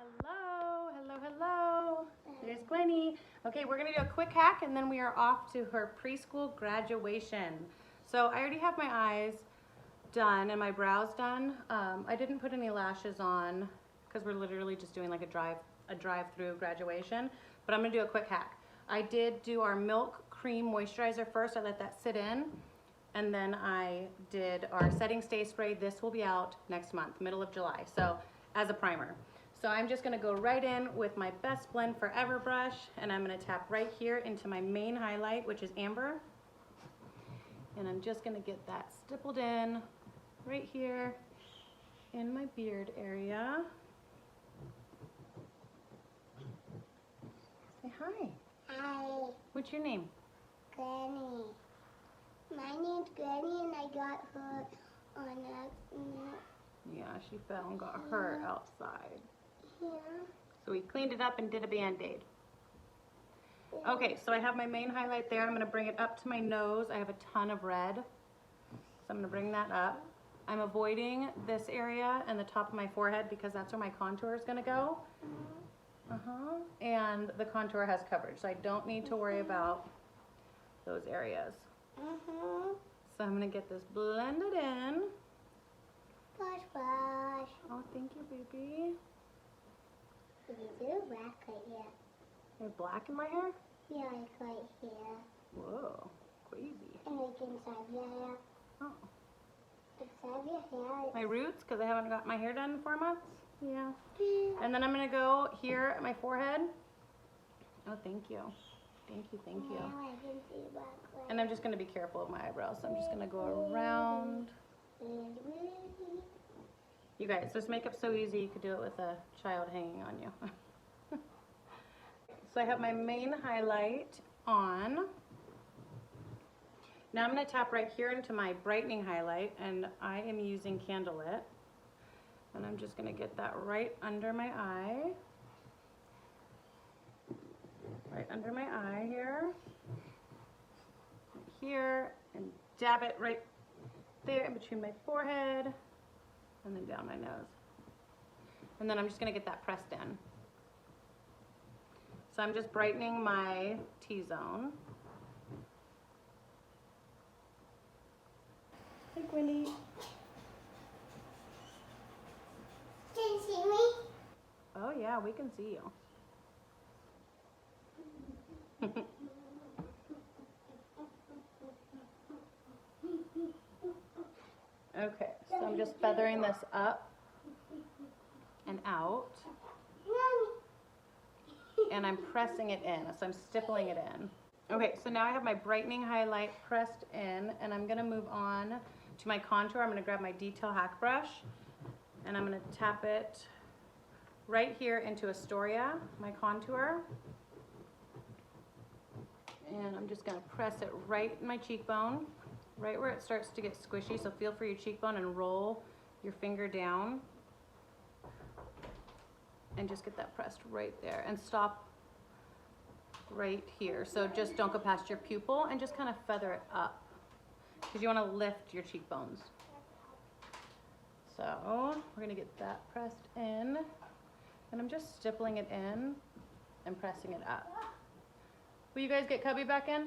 Hello, hello, hello. There's Gwenny. Okay, we're gonna do a quick hack and then we are off to her preschool graduation. So I already have my eyes done and my brows done. I didn't put any lashes on because we're literally just doing like a drive-through graduation, but I'm gonna do a quick hack. I did do our milk cream moisturizer first. I let that sit in. And then I did our setting stay spray. This will be out next month, middle of July, so as a primer. So I'm just gonna go right in with my Best Blend Forever brush, and I'm gonna tap right here into my main highlight, which is amber. And I'm just gonna get that stippled in right here in my beard area. Say hi. Hi, What's your name? Granny. My name's Granny and I got hurt on a Yeah, she fell and got hurt outside. here. So we cleaned it up and did a Band-Aid. Okay, so I have my main highlight there. I'm gonna bring it up to my nose. I have a ton of red, so I'm gonna bring that up. I'm avoiding this area and the top of my forehead because that's where my contour is gonna go. And the contour has coverage, so I don't need to worry about those areas. So I'm gonna get this blended in. Brush, brush. Oh, thank you, baby. You do black right here. You have black in my hair? Yeah, like right here. Whoa, crazy. And like inside your hair. Oh. Inside your hair. My roots, because I haven't got my hair done in 4 months. Yeah. And then I'm gonna go here at my forehead. Oh, thank you. Thank you, thank you. Now I can see black right. And I'm just gonna be careful of my eyebrows, so I'm just gonna go around. You guys, this makeup's so easy, you could do it with a child hanging on you. So I have my main highlight on. Now I'm gonna tap right here into my brightening highlight, and I am using Candlelit. And I'm just gonna get that right under my eye. Right under my eye here. Right here, and dab it right there in between my forehead, and then down my nose. And then I'm just gonna get that pressed in. So I'm just brightening my T-zone. Hey, Gwenny. Can you see me? Oh yeah, we can see you. Okay, so I'm just feathering this up and out, and I'm pressing it in, so I'm stippling it in. Okay, so now I have my brightening highlight pressed in, and I'm gonna move on to my contour. I'm gonna grab my Detail Hack brush, and I'm gonna tap it right here into Astoria, my contour. And I'm just gonna press it right in my cheekbone, right where it starts to get squishy, so feel for your cheekbone and roll your finger down. And just get that pressed right there, and stop right here. So just don't go past your pupil, and just kind of feather it up, because you wanna lift your cheekbones. So we're gonna get that pressed in, and I'm just stippling it in and pressing it up. Will you guys get Cubby back in?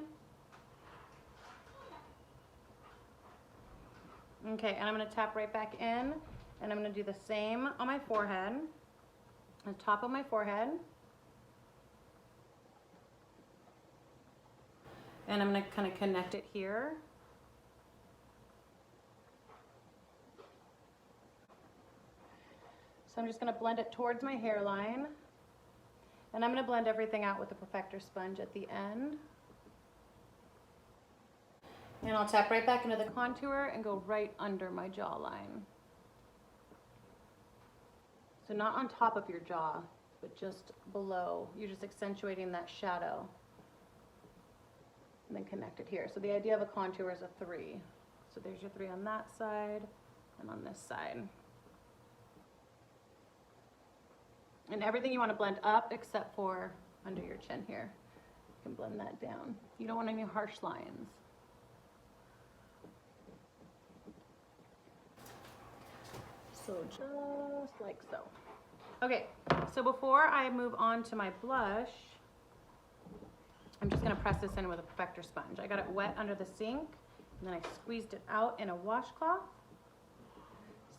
Okay, and I'm gonna tap right back in, and I'm gonna do the same on my forehead, on the top of my forehead. And I'm gonna kind of connect it here. So I'm just gonna blend it towards my hairline. And I'm gonna blend everything out with the Perfector sponge at the end. And I'll tap right back into the contour and go right under my jawline. So not on top of your jaw, but just below. You're just accentuating that shadow. And then connect it here. So the idea of a contour is a 3. So there's your 3 on that side and on this side. And everything you want to blend up except for under your chin here. You can blend that down. You don't want any harsh lines. So just like so. Okay, so before I move on to my blush, I'm just gonna press this in with a perfector sponge. I got it wet under the sink, and then I squeezed it out in a washcloth.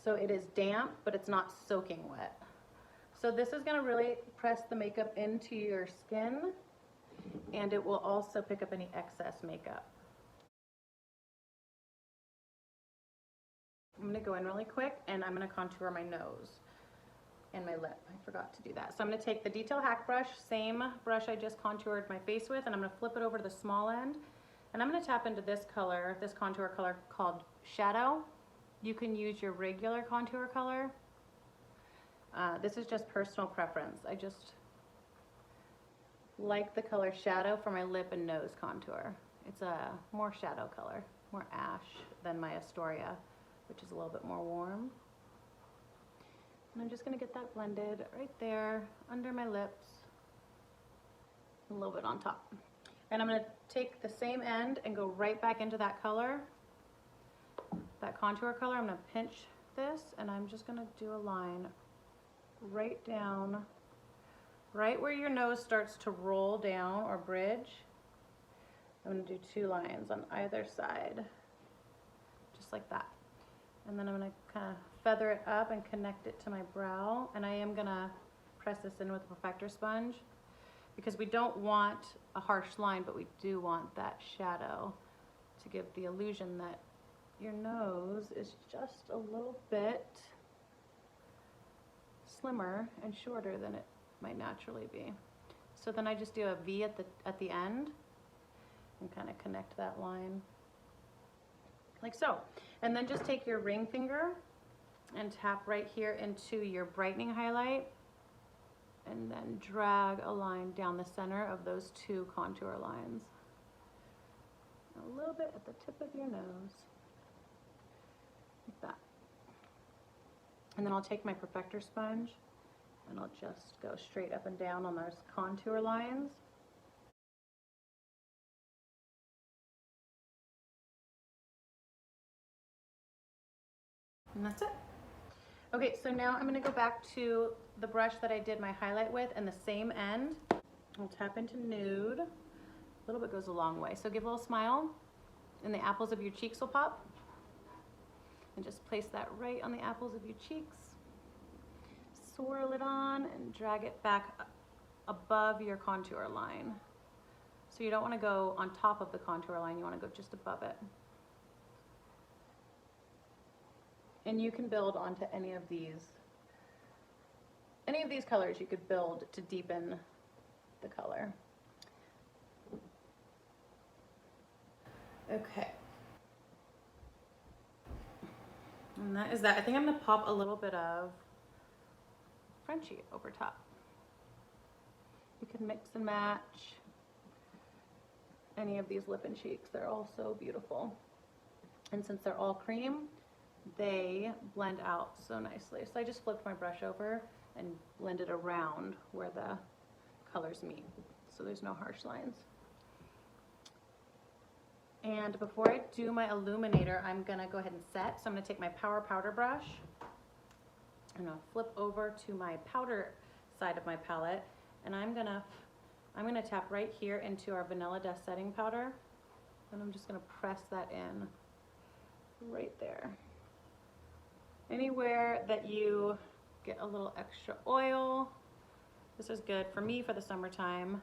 So it is damp, but it's not soaking wet. So this is gonna really press the makeup into your skin, and it will also pick up any excess makeup. I'm gonna go in really quick, and I'm gonna contour my nose and my lip. I forgot to do that. So I'm gonna take the Detail Hack brush, same brush I just contoured my face with, and I'm gonna flip it over to the small end, and I'm gonna tap into this color, this contour color called Shadow. You can use your regular contour color. This is just personal preference. I just like the color Shadow for my lip and nose contour. It's a more shadow color, more ash than my Astoria, which is a little bit more warm. And I'm just gonna get that blended right there under my lips, a little bit on top. And I'm gonna take the same end and go right back into that color, that contour color. I'm gonna pinch this, and I'm just gonna do a line right down, right where your nose starts to roll down or bridge. I'm gonna do 2 lines on either side, just like that. And then I'm gonna kind of feather it up and connect it to my brow. And I am gonna press this in with a perfector sponge because we don't want a harsh line, but we do want that shadow to give the illusion that your nose is just a little bit slimmer and shorter than it might naturally be. So then I just do a V at the end and kind of connect that line like so. And then just take your ring finger and tap right here into your brightening highlight, and then drag a line down the center of those 2 contour lines. A little bit at the tip of your nose, like that. And then I'll take my perfector sponge and I'll just go straight up and down on those contour lines. And that's it. Okay, so now I'm gonna go back to the brush that I did my highlight with, and the same end. I'll tap into Nude. A little bit goes a long way. So give a little smile, and the apples of your cheeks will pop. And just place that right on the apples of your cheeks. Swirl it on and drag it back above your contour line. So you don't wanna go on top of the contour line, you wanna go just above it. And you can build onto any of these colors. You could build to deepen the color. Okay. And that is that. I think I'm gonna pop a little bit of Frenchie over top. You can mix and match any of these lip and cheeks. They're all so beautiful. And since they're all cream, they blend out so nicely. So I just flipped my brush over and blended around where the colors meet. So there's no harsh lines. And before I do my illuminator, I'm gonna go ahead and set. So I'm gonna take my Power Powder brush and I'll flip over to my powder side of my palette, and I'm gonna tap right here into our Vanilla Dust setting powder, and I'm just gonna press that in right there. Anywhere that you get a little extra oil, this is good for me for the summertime.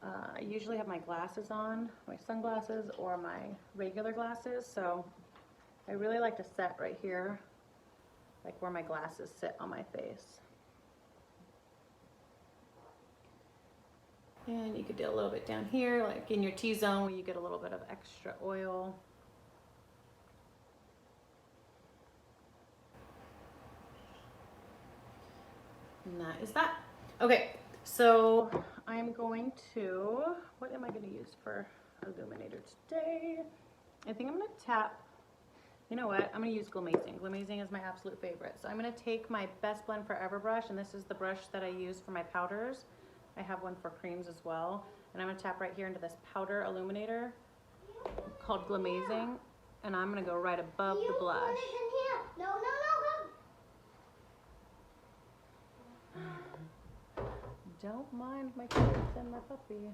I usually have my glasses on, my sunglasses or my regular glasses, so I really like to set right here, like where my glasses sit on my face. And you could do a little bit down here, like in your T-zone where you get a little bit of extra oil. And that is that. Okay, so I'm going to, what am I going to use for illuminator today? I think I'm going to tap, you know what, I'm going to use Glamazing. Glamazing is my absolute favorite. So I'm going to take my Best Blend Forever brush, and this is the brush that I use for my powders. I have one for creams as well. And I'm going to tap right here into this powder illuminator called Glamazing, and I'm going to go right above the blush. No, no, no, no. don't mind my kids and my puppy.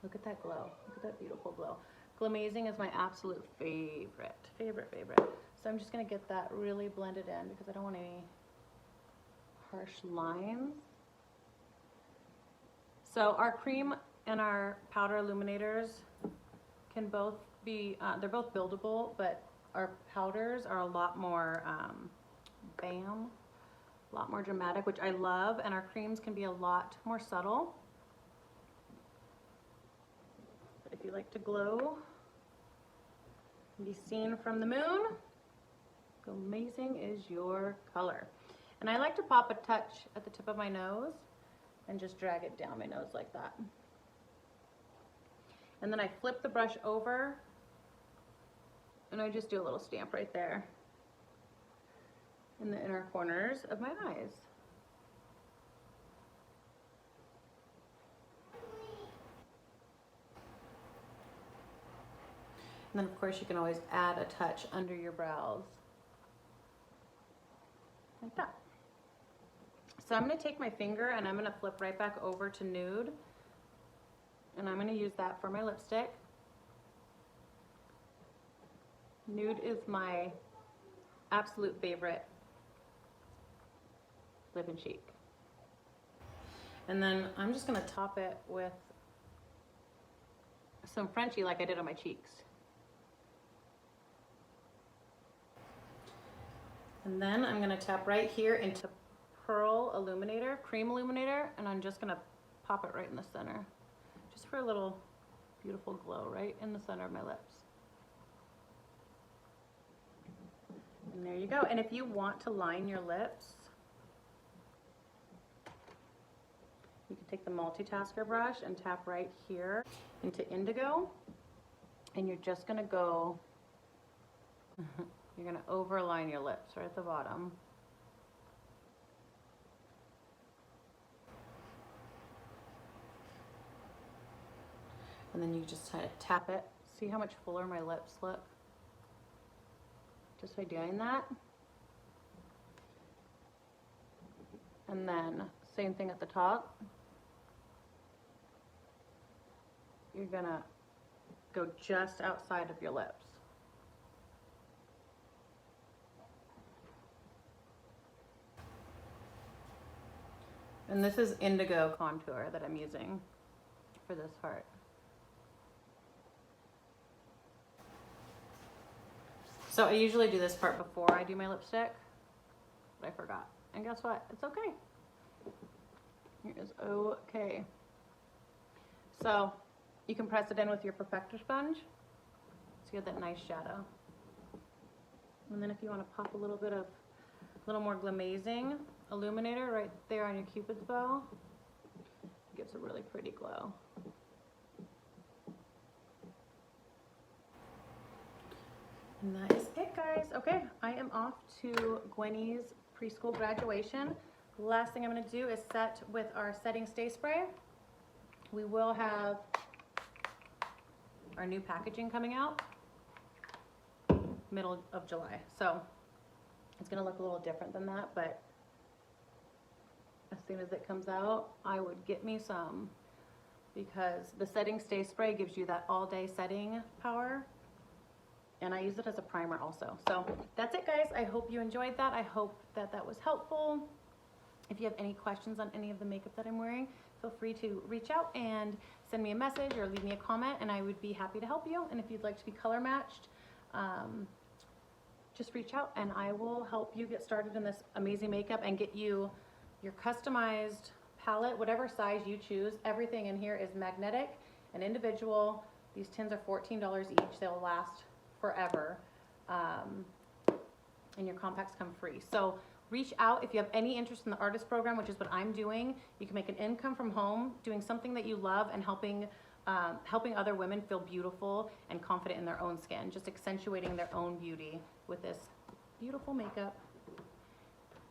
Look at that glow. Look at that beautiful glow. Glamazing is my absolute favorite. So I'm just gonna get that really blended in because I don't want any harsh lines. So our cream and our powder illuminators can both be, they're both buildable, but our powders are a lot more bam, a lot more dramatic, which I love, and our creams can be a lot more subtle. But if you like to glow and be seen from the moon, Glamazing is your color. And I like to pop a touch at the tip of my nose and just drag it down my nose like that. And then I flip the brush over and I just do a little stamp right there in the inner corners of my eyes. And then of course you can always add a touch under your brows. Like that. So I'm going to take my finger and I'm going to flip right back over to nude. And I'm going to use that for my lipstick. Nude is my absolute favorite lip and cheek. And then I'm just going to top it with some Frenchie like I did on my cheeks. And then I'm going to tap right here into Pearl Illuminator, Cream Illuminator, and I'm just going to pop it right in the center. Just for a little beautiful glow right in the center of my lips. And there you go. And if you want to line your lips, you can take the multitasker brush and tap right here into Indigo. And you're just going to go, you're going to overline your lips right at the bottom. And then you just kind of tap it. See how much fuller my lips look? Just by doing that. And then same thing at the top. You're gonna go just outside of your lips. And this is Indigo contour that I'm using for this part. So I usually do this part before I do my lipstick, but I forgot. And guess what? It's okay. It is okay. So you can press it in with your perfector sponge to get that nice shadow. And then if you want to pop a little more Glamazing illuminator right there on your Cupid's bow, it gives a really pretty glow. And that is it, guys. Okay, I am off to Gwenny's preschool graduation. Last thing I'm going to do is set with our setting stay spray. We will have our new packaging coming out middle of July. So it's going to look a little different than that, but as soon as it comes out, I would get me some because the setting stay spray gives you that all-day setting power. And I use it as a primer also. So that's it, guys. I hope you enjoyed that. I hope that that was helpful. If you have any questions on any of the makeup that I'm wearing, feel free to reach out and send me a message or leave me a comment, and I would be happy to help you. And if you'd like to be color matched, just reach out and I will help you get started in this amazing makeup and get you your customized palette, whatever size you choose. Everything in here is magnetic and individual. These tins are $14 each. They'll last forever, and your compacts come free. So reach out if you have any interest in the artist program, which is what I'm doing. You can make an income from home doing something that you love and helping other women feel beautiful and confident in their own skin, just accentuating their own beauty with this beautiful makeup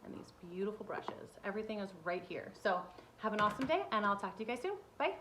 and these beautiful brushes. Everything is right here. So have an awesome day, and I'll talk to you guys soon. Bye.